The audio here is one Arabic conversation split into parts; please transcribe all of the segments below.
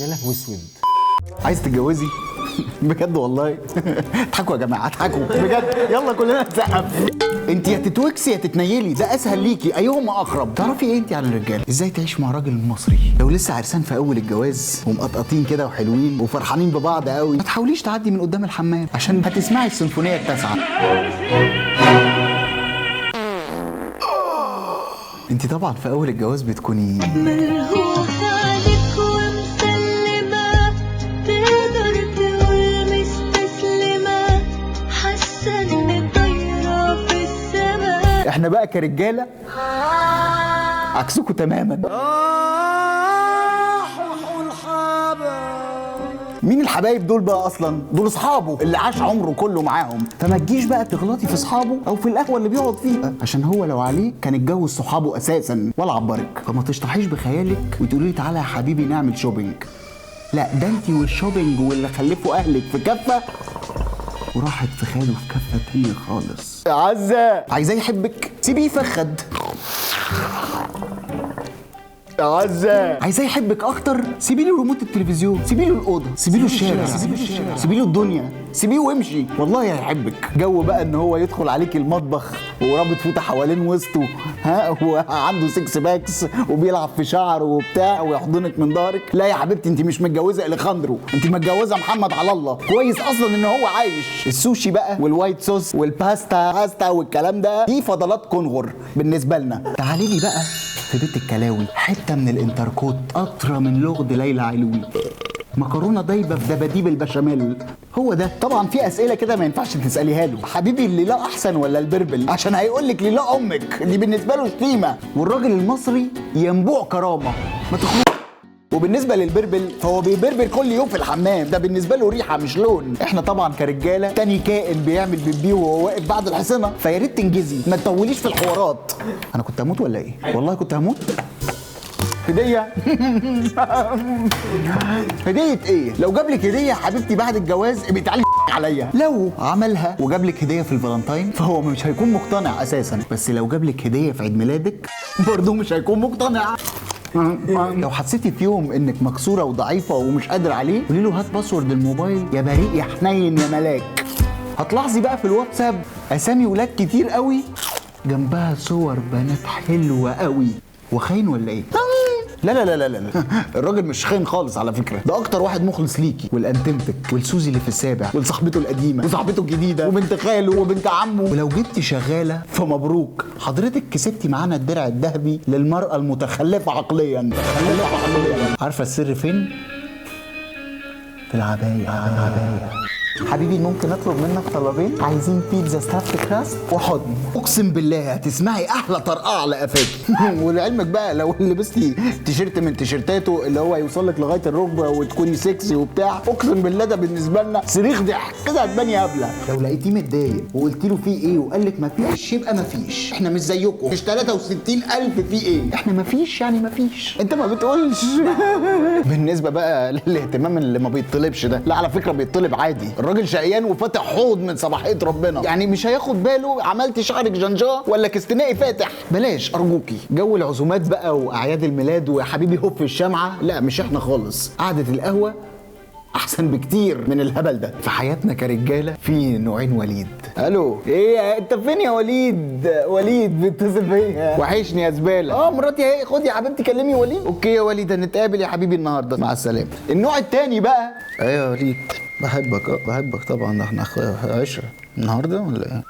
يا لهوي اسود. عايز تتجوزي؟ بجد والله. اضحكوا يا جماعه اضحكوا بجد، يلا كلنا نسقف. انت يا تتوكسي يا تتنيلي، ده اسهل ليكي، ايهما اقرب. تعرفي ايه انت عن الرجاله؟ ازاي تعيش مع راجل مصري لو لسه عرسان في اول الجواز ومقطقطين كده وحلوين وفرحانين ببعض قوي؟ ما تحاوليش تعدي من قدام الحمام عشان هتسمعي السيمفونيه التاسعه. انت طبعا في اول الجواز بتكوني ملهوفة عليك ومسلمة، تقدر تقول مستسلمة، حاسة إني طايرة في السما. احنا بقى كرجاله عكسكم تماما. مين الحبايب دول بقى اصلا؟ دول اصحابه اللي عاش عمره كله معاهم، فما تجيش بقى تغلطي في اصحابه او في القهوه اللي بيقعد فيها، عشان هو لو عليه كان اتجوز صحابه اساسا ولا عبرك. فما تشطحيش بخيالك وتقولي لي تعالى يا حبيبي نعمل شوبينج. لا ده انت والشوبينج واللي خلفوا اهلك في كفه وراحت في خاله في كفه تانيه خالص. يا عزه عايزاه يحبك سيبيه يفخد. يا عزة عايزاه يحبك اكتر سيبي له ريموت التلفزيون، سيبي له الاوضه، سيبي له الشارع، سيبي له الدنيا، سيبيه وامشي والله هيحبك. جو بقى ان هو يدخل عليك المطبخ ورابط فوطه حوالين وسطه، وعنده 6 باكس وبيلعب في شعره وبتاع ويحضنك من ظهرك. لا يا حبيبتي انت مش متجوزه اليخاندرو، انت متجوزه محمد على الله. كويس اصلا ان هو عايش. السوشي بقى والوايت صوص والباستا والكلام ده دي فضلات كونغر بالنسبه لنا. تعالي لي بقى في بيت الكلاوي حته من الانتركوت اطرى من لغد ليلى علوي، مكرونه دايبه في دباديب البشاميل. هو ده. طبعا في اسئله كده ما ينفعش تساليها له، حبيبي الليله احسن ولا البربل؟ عشان هيقول لك ليله امك، دي بالنسبه له شتيمه. والراجل المصري ينبوع كرامه ما تخلوش. وبالنسبه للبربل فهو بيبربل كل يوم في الحمام، ده بالنسبه له ريحه مش لون. احنا طبعا كرجاله تاني كائن بيعمل بيبي وهو واقف بعد الحصنه، فيا ريت تنجزي ما تطوليش في الحوارات. انا كنت هموت ولا ايه؟ والله كنت هموت. هديه. هديه ايه؟ لو جاب لك هديه يا حبيبتي بعد الجواز ابقي تعالي عليا. لو عملها وجاب لك هديه في الفالنتاين فهو مش هيكون مقتنع اساسا، بس لو جاب لك هديه في عيد ميلادك برضه مش هيكون مقتنع. لو حسيتي في يوم انك مكسوره وضعيفه ومش قادر عليه قولي له هات باسورد الموبايل يا بريء يا حنين يا ملاك. هتلاحظي بقى في الواتساب اسامي ولاد كتير قوي جنبها صور بنات حلوه قوي. وخاين ولا ايه؟ لا لا لا لا لا الراجل مش خاين خالص على فكره، ده اكتر واحد مخلص ليكي ولانتمتك ولسوزي اللي في السابع ولصاحبته القديمه وصاحبته الجديده وبنت خاله وبنت عمه. ولو جبتي شغاله فمبروك حضرتك كسبتي معانا الدرع الذهبي للمراه المتخلفه عقليا. عارفه السر فين؟ في العبايه. حبيبي ممكن اطلب منك طلبين؟ عايزين بيتزا ستافت كراست وحضن. اقسم بالله هتسمعي احلى طرقعه على قفاكي. ولعلمك بقى لو لبستي تيشيرت من تيشيرتاته اللي هو يوصل لك لغايه الركبه وتكوني سكسي وبتاع، اقسم بالله ده بالنسبه لنا صريخ ضحك كده هتباني هبله. لو لقيتيه متضايق وقلت له فيه ايه وقال لك مفيش يبقى مفيش، احنا مش زيكم مش 63,000 فيه ايه، احنا مفيش يعني مفيش، انت ما بتقولش. بالنسبه بقى للاهتمام اللي ما بيطلبش ده، لا على فكره بيطلب عادي. الراجل شقيان وفاتح حوض من صباحيه ربنا، يعني مش هياخد باله عملتي شعرك جنجاه ولا كستنائي فاتح. بلاش ارجوكي جو العزومات بقى واعياد الميلاد ويا حبيبي هوب في الشمعه، لا مش احنا خالص. قعده القهوه احسن بكتير من الهبل ده. في حياتنا كرجاله في نوعين وليد. الو ايه انت فين يا وليد؟ وليد بيتصل بيا وحشني يا زباله. مراتي اهي، خد يا حبيبتي كلمي وليد. اوكي يا وليد هنتقابل يا حبيبي النهارده، مع السلامه. النوع التاني بقى ايوه يا وليد بحبك. بحبك طبعا، ده احنا اخويا عشره. النهارده ولا ايه؟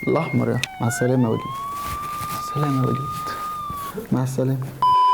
الاحمر. مع السلامه يا وليد. مع السلامه يا وليد. مع السلامه.